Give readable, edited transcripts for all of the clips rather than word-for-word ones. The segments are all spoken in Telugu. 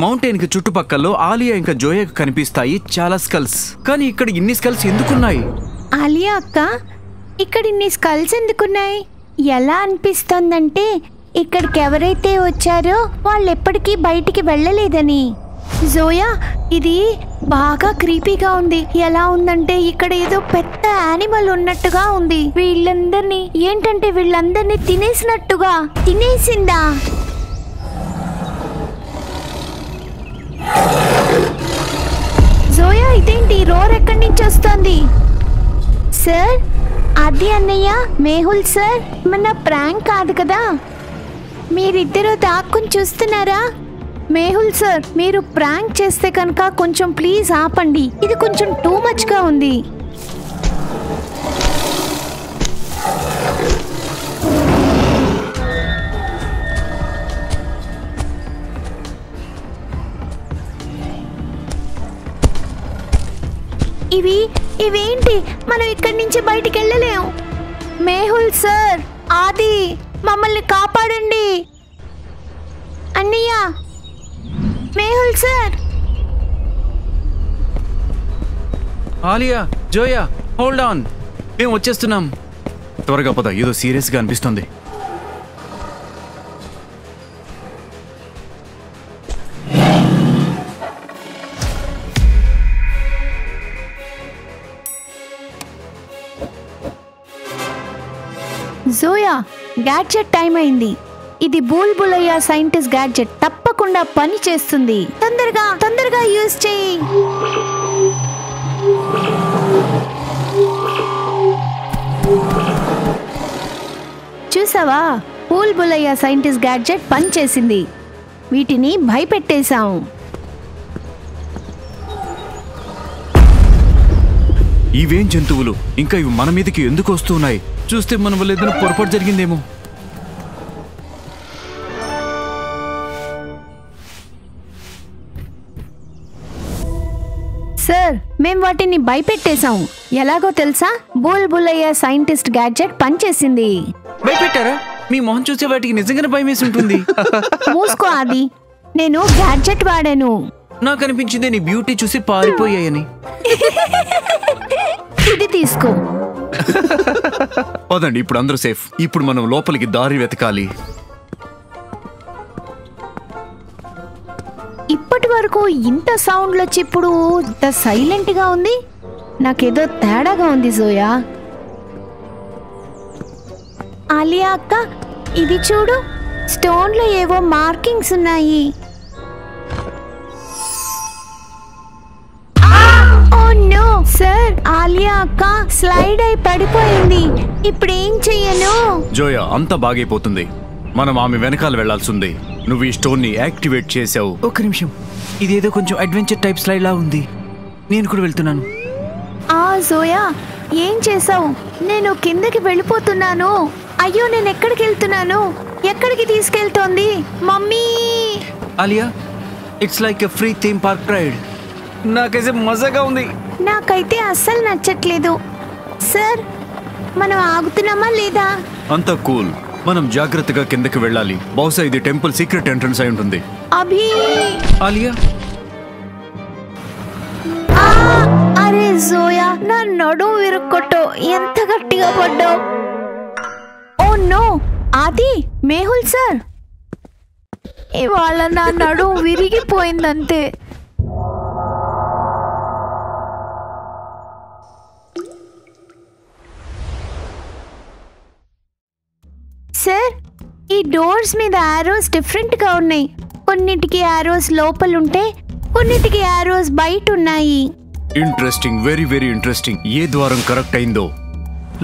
మౌంటైన్ కి చుట్టుపక్కల ఆలియా ఇంకా జోయాకు కనిపిస్తాయి చాలా స్కల్స్. కానీ ఇక్కడ ఇన్ని స్కల్స్ ఎందుకున్నాయి? ఆలియా అక్క, ఇక్కడ ఇన్ని స్కల్స్ ఎందుకున్నాయి? ఎలా అనిపిస్తోందంటే ఇక్కడికి ఎవరైతే వచ్చారో వాళ్ళు ఎప్పటికీ బయటికి వెళ్ళలేదని. జోయా, ఇది బాగా క్రీపీగా ఉంది. ఎలా ఉందంటే ఇక్కడ ఏదో పెద్ద యానిమల్ ఉన్నట్టుగా ఉంది. వీళ్ళందరినీ తినేసినట్టుగా. తినేసిందా? జోయా, ఇదేంటి రోర్ ఎక్కడి నుంచి వస్తుంది? సార్, అది అన్నయ్య, మేహుల్ సార్, మన ప్రాంక్ కాదు కదా. మీరిద్దరూ దాక్కుని చూస్తున్నారా? మేహుల్ సార్, మీరు ప్రాంక్ చేస్తే కనుక కొంచెం ప్లీజ్ ఆపండి. ఇది కొంచెం టూ మచ్ గా ఉంది. ఇవేంటి? మనం ఇక్కడి నుంచి బయటికి వెళ్ళలేం. మేహుల్ సార్, ఆది, మమ్మల్ని కాపాడండి. అన్నయ్య, Mehul sir. Alia, Zoya, hold on, మేము వచ్చేస్తున్నాం. త్వరగా పద, ఏదో సీరియస్ గా అనిపిస్తుంది. జోయా, గ్యాడ్జెట్ టైం అయింది. ఇది బుల్బులయ్య సైంటిస్ట్ గ్యాడ్జెట్. తప్పకుండా పని చేస్తుంది. తొందరగా యూజ్ చేయి. చూసావా, బుల్బులయ్య సైంటిస్ట్ గ్యాడ్జెట్ పని చేసింది. వీటిని భయపెట్టేశాం. ఇవేం జంతువులు? ఇంకా ఇవి మన మీదకి ఎందుకు వస్తున్నాయి? చూస్తే మన వల్ల ఏదైనా పొరపాటు జరిగిందేమో. సార్, మేం వాటిని భయపెట్టేశాం. ఎలాగో తెలుసా? బుల్బులయ్య సైంటిస్ట్ గ్యాడ్జెట్ పనిచేసింది. భయపెట్టారా? మీ మొహం చూసే వాటికి నిజంగానే భయం వేసి ఉంటుంది. మూసుకో ఆది, నేను గ్యాడ్జెట్ వాడాను. నాకు అనిపించింది నీ బ్యూటీ చూసి పారిపోయాయని. ఇది తీసుకో. పదండి, ఇప్పుడు అందరూ సేఫ్. ఇప్పుడు మనం లోపలికి దారి వెతకాలి. ఇప్పటి వరకు ఇంత సౌండ్లు వచ్చి ఇప్పుడు ఇంత సైలెంట్ గా ఉంది. నాకేదో తేడాగా ఉంది జోయా. ఆలియా అక్క, ఇది చూడు, స్టోన్ లో ఏవో మార్కింగ్స్ ఉన్నాయి. సార్, ఆలియా అక్క స్లైడ్ అయి పడిపోయింది. ఇప్పుడు ఏం చెయ్యను? జోయా, అంతా బాగైపోతుంది. మనం ఆమె వెనకాల వెళ్లాల్సింది. నువ్వు ఈ స్టోన్ ని యాక్టివేట్ చేసావు. ఒక్క నిమిషం, ఇదేదో కొంచెం అడ్వెంచర్ టైప్ స్లైడ్ లా ఉంది. నేను కూడా వెళ్తున్నాను. జోయా, ఏం చేసావు? నేను కిందకి వెళ్ళిపోతున్నాను. అయ్యో, నేను ఎక్కడికి వెళ్తున్నాను? ఎక్కడికి తీసుకెళ్తోంది mummy? Alia, it's like a free theme park ride. నాకైతే మజాగా ఉంది. నాకైతే అస్సలు నచ్చట్లేదు. సార్, మనం ఆగుతున్నామా లేదా? అంత కూల్. మనం జాగ్రత్తగా కిందకి వెళ్ళాలి. బహుశా ఇది టెంపుల్ సీక్రెట్ ఎంట్రన్స్ అయి ఉంటుంది. అభి, ఆలియా, అరే జోయా, నా నడుము విరుక్కొట్టో. ఎంత గట్టిగా పడ్డావు. ఓ నో, ఆది, మేహుల్ సార్, ఇవాళ నా నడుము విరిగిపోయిందంతే. సార్, ఈ డోర్స్ మీద ఆరోస్ డిఫరెంట్ గా ఉన్నాయి. కొన్నిటికి ఆరోస్ లోపలుంటే, కొన్నిటికి ఆరోస్ బయట ఉన్నాయి. Interesting, very very interesting. ఏ ద్వారం కరెక్ట్ అయిందో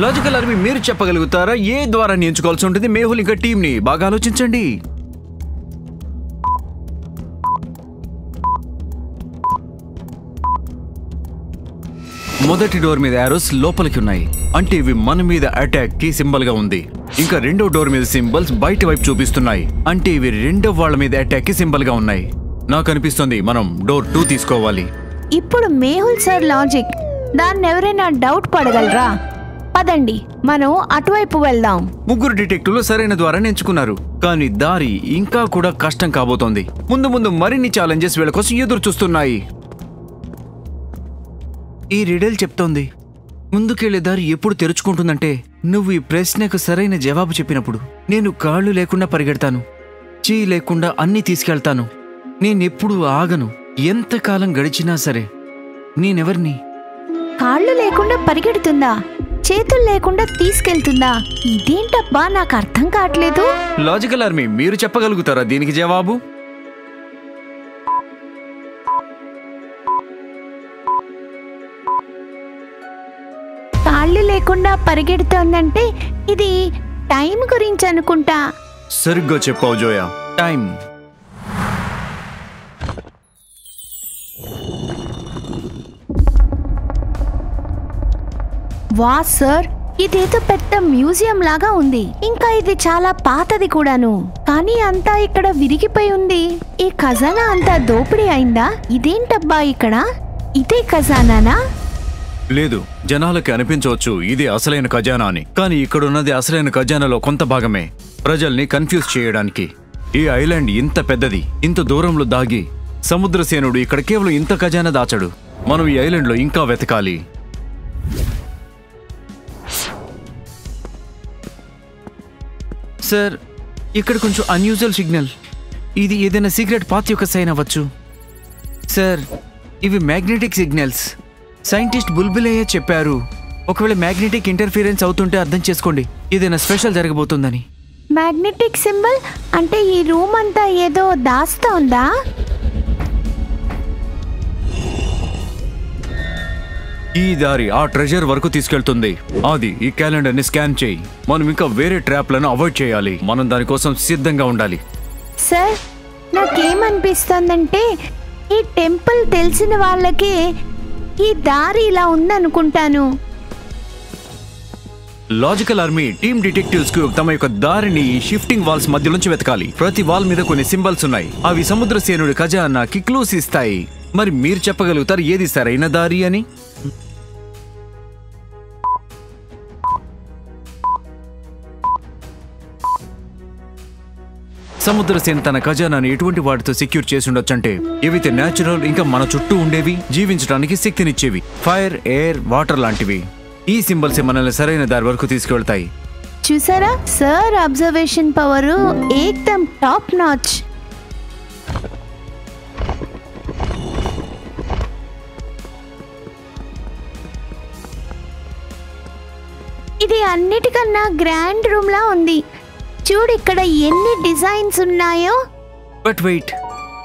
లాజికల్ అర్మి మీరు చెప్పగలుగుతారా? ఏ ద్వారాన్ని ఎంచుకోవాల్సి ఉంటుంది? మేహుల్ ఇంకా టీమ్ ని బాగా ఆలోచించండి. మొదటి డోర్ మీద ఆరోస్ లోపలికి ఉన్నాయి. అంటే ఇవి మన మీద అటాక్ కి సింబల్ గా ఉంది. ఇంకా రెండో డోర్ మీద సింబల్స్ బయట వైపు చూపిస్తున్నాయి. అంటే ఇవి రెండో వాళ్ళ మీద అటాక్ కి సింబల్ గా ఉన్నాయి. నాకు అనిపిస్తుంది మనం డోర్ 2 తీసుకోవాలి. ఇప్పుడు మేహుల్ సార్ లాజిక్, దాన్ని ఎవరైనా డౌట్ పడగలరా? పదండి, మనం అటువైపు వెళ్దాం. ముగ్గురు డిటెక్టివ్లు సరైన ద్వారాన్ని ఎంచుకున్నారు, కానీ దారి ఇంకా కూడా కష్టం కాబోతోంది. ముందు ముందు మరిన్ని ఛాలెంజెస్ వీళ్ళ కోసం ఎదురు చూస్తున్నాయి. ఈ రిడల్ చెప్తోంది, ముందుకెళ్లే దారి ఎప్పుడు తెరుచుకుంటుందంటే నువ్వు ఈ ప్రశ్నకు సరైన జవాబు చెప్పినప్పుడు. నేను కాళ్ళు లేకుండా పరిగెడతాను, చేయి లేకుండా అన్నీ తీసుకెళ్తాను. నేనెప్పుడు ఆగను, ఎంతకాలం గడిచినా సరే. నేనెవర్ని? కాళ్ళు లేకుండా పరిగెడుతుందా, చేతులు లేకుండా తీసుకెళ్తుందా? ఇదేంటబ్బా, నాకు అర్థం కావట్లేదు. లాజికల్ ఆర్మీ, మీరు చెప్పగలుగుతారా దీనికి జవాబు? కాళ్ళు లేకుండా పరిగెడుతోందంటే ఇది టైం గురించి అనుకుంటా. సరిగ్గా చెప్పావు జోయా, టైం. వా సార్, ఇదేదో పెద్ద మ్యూజియం లాగా ఉంది. ఇంకా ఇది చాలా పాతది కూడాను, కానీ అంతా ఇక్కడ విరిగిపోయి ఉంది. ఈ ఖజానా అంతా దోపిడీ అయిందా? ఇదేంటబ్బా ఇక్కడ? ఇదే ఖజానానా? లేదు, జనాలకి అనిపించవచ్చు ఇది అసలైన ఖజానా అని, కానీ ఇక్కడున్నది అసలైన ఖజానాలో కొంత భాగమే, ప్రజల్ని కన్ఫ్యూజ్ చేయడానికి. ఈ ఐలాండ్ ఇంత పెద్దది, ఇంత దూరంలో దాగి సముద్రసేనుడు ఇక్కడ కేవలం ఇంత ఖజానా దాచాడు. మనం ఈ ఐలాండ్లో ఇంకా వెతకాలి. సార్, ఇక్కడ కొంచెం అన్యూజువల్ సిగ్నల్. ఇది ఏదైనా సీక్రెట్ పాత్ యొక్క సైన్ అవ్వచ్చు. సార్, ఇవి మ్యాగ్నెటిక్ సిగ్నల్స్. సైంటిస్ట్ బుల్బులయ్య చెప్పారు, ఒకవేళ మ్యాగ్నెటిక్ ఇంటర్ఫిరెన్స్ అవుతుంటే అర్థం చేసుకోండి, ఏదైనా స్పెషల్ జరగబోతుందని. మ్యాగ్నెటిక్ సింబల్ అంటే ఈ రూమ్ అంతా ఏదో దాస్తోందా? ఈ దారి ఆ ట్రెజర్ వరకు తీసుకెళ్తుంది. అది ఈ క్యాలెండర్ ని స్కాన్ చేయి. మనం ఇంకా వేరే ట్రాప్లను అవాయిడ్ చేయాలి. మనం దానికోసం సిద్ధంగా ఉండాలి. సార్, నాకేమనిపిస్తోందంటే ఈ టెంపుల్ తెలిసిన వాళ్ళకి ఈ దారి ఇలా ఉందనుకుంటాను. లాజికల్ ఆర్మీ టీమ్ డిటెక్టివ్స్ కు తమ యొక్క దారిని షిఫ్టింగ్ వాల్స్ మధ్యలోంచి వెతకాలి. ప్రతి వాల్ మీద కొన్ని సింబల్స్ ఉన్నాయి, అవి సముద్రసేనుడి ఖజానాకి క్లూస్ ఇస్తాయి. మరి మీరు చెప్పగలుగుతారు ఏది సరైన దారి అని? సముద్రసేన తన ఖజానాని ఎటువంటి వాటితో సెక్యూర్ చేసి ఉండొచ్చంటే, ఏవైతే న్యాచురల్ ఇంకా మన చుట్టూ ఉండేవి, జీవించడానికి శక్తినిచ్చేవి, ఫైర్, ఎయిర్, వాటర్ లాంటివి. ఈ సింబల్స్ మనల్ని సరైన దారి వరకు తీసుకెళ్తాయి. చూసారా సార్, అబ్జర్వేషన్ పవర్ ఏకదమ్ టాప్ నాచ్. ఇది అన్నిటికన్నా గ్రాండ్ రూమ్ లా ఉంది. చూడు ఇక్కడ ఎన్ని డిజైన్స్ ఉన్నాయో. బట్ వెయిట్,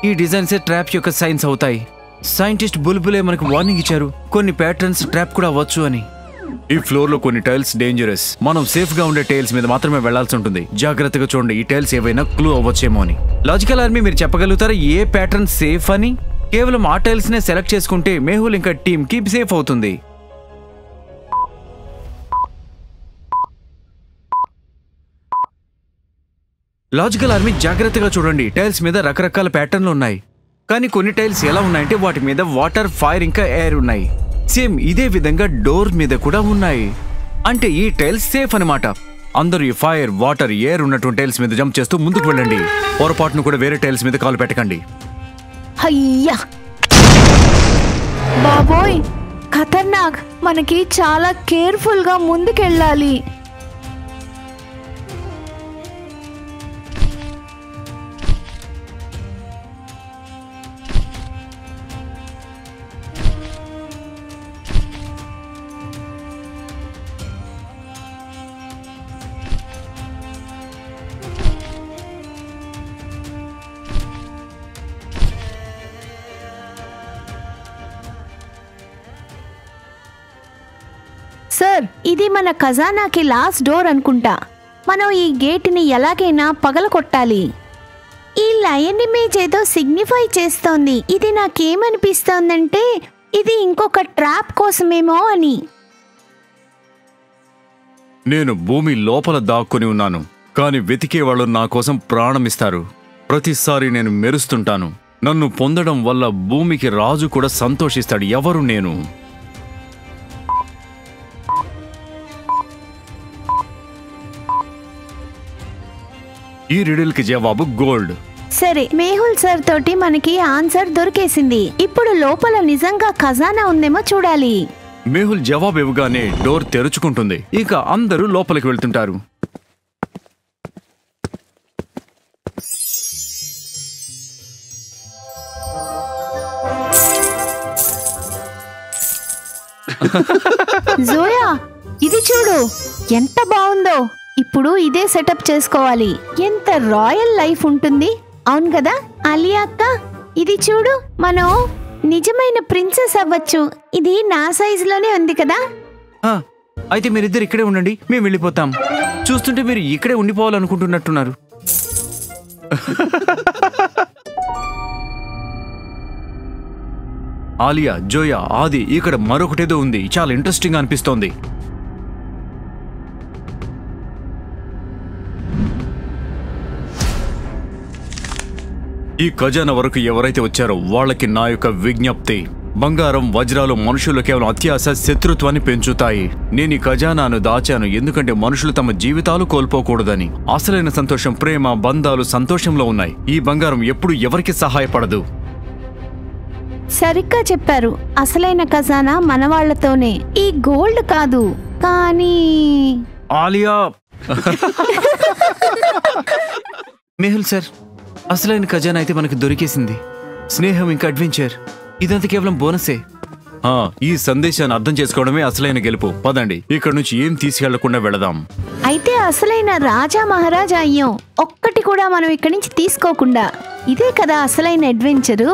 ఈ డిజైన్స్ ట్రాప్ యొక్క సైన్స్ అవుతాయి. సైంటిస్ట్ బుల్బులే మనకు వార్నింగ్ ఇచ్చారు, కొన్ని ప్యాటర్న్స్ ట్రాప్ కూడా అవ్వచ్చు అని. ఈ ఫ్లోర్ లో కొన్ని టైల్స్ డేంజరస్. మనం సేఫ్ గా ఉండే టైల్స్ మీద మాత్రమే వెళ్లాల్సి ఉంటుంది. జాగ్రత్తగా చూడండి, ఈ టైల్స్ ఏవైనా క్లూ అవ్వచ్చేమో అని. లాజికల్ ఆర్మీ, మీరు చెప్పగలుగుతారా ఏ ప్యాటర్న్ సేఫ్ అని? కేవలం ఆ టైల్స్ నే సెలెక్ట్ చేసుకుంటే మేహుల్ ఇంకా టీమ్ కి సేఫ్ అవుతుంది. లాజికల్ ఆర్మీ, జాగ్రత్తగా చూడండి, టైల్స్ మీద రకరకాల ప్యాటర్న్లు ఉన్నాయి, కానీ కొన్ని టైల్స్ ఎలా ఉన్నాయంటే వాటి మీద వాటర్, ఫైర్ ఇంకా ఎయిర్ ఉన్నాయి. సేమ్ ఇదే విధంగా డోర్ మీద కూడా ఉన్నాయి. అంటే ఈ టైల్స్ సేఫ్ అన్నమాట. అందరూ ఈ ఫైర్, వాటర్, ఎయిర్ ఉన్నటువంటి టైల్స్ మీద జంప్ చేస్తూ ముందుకు వెళ్ళండి. పొరపాటును కూడా వేరే టైల్స్ మీద కాలు పెట్టకండి. అయ్యా బాబోయ్, ఖతర్నాక్. మనకి చాలా కేర్ఫుల్ గా ముందుకెళ్ళాలి. సార్, ఇది మన ఖజానాకి లాస్ట్ డోర్ అనుకుంటా. మనం ఈ గేట్ని ఎలాగైనా పగలకొట్టాలి. ఈ లయన్ ఇమేజ్ ఏదో సిగ్నిఫై చేస్తోంది. ఇది నాకేమనిపిస్తోందంటే ఇది ఇంకొక ట్రాప్ కోసమేమో అని. నేను భూమి లోపల దాక్కుని ఉన్నాను, కానీ వెతికే వాళ్ళు నా కోసం ప్రాణమిస్తారు. ప్రతిసారి నేను మెరుస్తుంటాను. నన్ను పొందడం వల్ల భూమికి రాజు కూడా సంతోషిస్తాడు. ఎవరు నేను? ఈ రిడిల్ కి జవాబు గోల్డ్. సరే, మేహుల్ సార్ తోటి మనకి ఆన్సర్ దొరికేసింది. ఇప్పుడు లోపల నిజంగా ఖజానా ఉందేమో చూడాలి. మేహుల్ జవాబు ఇవ్వగానే డోర్ తెరుచుకుంటుంది. ఇక అందరూ లోపలికి వెళ్తుంటారు. జోయా, ఇది చూడు ఎంత బాగుందో. ఇప్పుడు ఇదే సెటప్ చేసుకోవాలి. ఎంత రాయల్ లైఫ్ ఉంటుంది, అవును కదా? అలియా అక్క, ఇది చూడు, మనం నిజమైన ప్రిన్సెస్ అవ్వచ్చు. ఇది నా సైజులోనే ఉంది కదా. అయితే మీరిద్దరు ఇక్కడే ఉండండి, మేము వెళ్ళిపోతాం. చూస్తుంటే మీరు ఇక్కడే ఉండిపోవాలనుకుంటున్నట్టున్నారు. ఆలియా, జోయా, ఆది, ఇక్కడ మరొకటేదో ఉంది. చాలా ఇంట్రెస్టింగ్ గా అనిపిస్తోంది. ఈ ఖజానా వరకు ఎవరైతే వచ్చారో వాళ్ళకి నా యొక్క విజ్ఞప్తి: బంగారం, వజ్రాలు మనుషులు కేవలం అత్యాశ, శత్రుత్వాన్ని పెంచుతాయి. నేను ఈ ఖజానాను దాచాను ఎందుకంటే మనుషులు తమ జీవితాలు కోల్పోకూడదని. అసలైన సంతోషం, ప్రేమ, బంధాలు సంతోషంలో ఉన్నాయి. ఈ బంగారం ఎప్పుడు ఎవరికి సహాయపడదు. సరిగ్గా చెప్పారు. అసలైన ఖజానా మన వాళ్ళతోనే, ఈ గోల్డ్ కాదు. కానీ ఆలియా, మేహుల్ సార్, అసలైన ఖజానా అయితే మనకు దొరికేసింది. స్నేహం ఇంకా అడ్వెంచర్, ఇదంతా కేవలం బోనసే. ఈ సందేశాన్ని అర్థం చేసుకోవడమే అసలైన గెలుపు. పదండి, ఇక్కడ నుంచి ఏం తీసుకెళ్లకుండా వెళదాం. అయితే అసలైన రాజా మహారాజా అయ్యాం. ఒక్కటి కూడా మనం ఇక్కడి నుంచి తీసుకోకుండా. ఇదే కదా అసలైన అడ్వెంచరు.